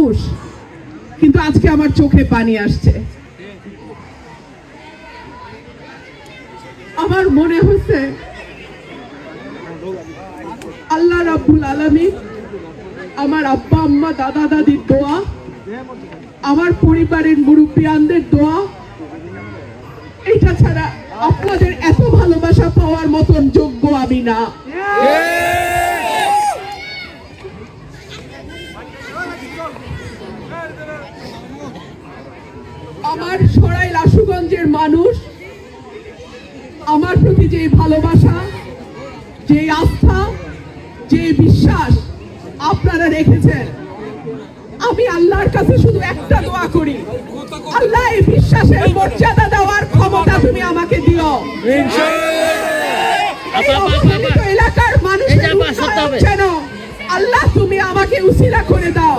মানুষ, কিন্তু আজকে আমার চোখে পানি আসছে। আমার মনে হচ্ছে আল্লাহ রাব্বুল আলামিন, আমার আব্বা আম্মা দাদা দাদির দোয়া, আমার পরিবারের মুরব্বিয়ানদের দোয়া, এটা ছাড়া আপনাদের এত ভালোবাসা পাওয়ার মতন যোগ্য আমি না। আমার সরাইল আশুগঞ্জের মানুষ আমার প্রতি যে ভালোবাসা, যে আস্থা, যে বিশ্বাস আপনারা রেখেছেন, আমি আল্লাহর কাছে শুধু একটা দোয়া করি, আল্লাহ এই বিশ্বাসের মর্যাদা দেওয়ার ক্ষমতা তুমি আমাকে দিও। এলাকার মানুষের যেন আল্লাহ তুমি আমাকে উসিলা করে দাও।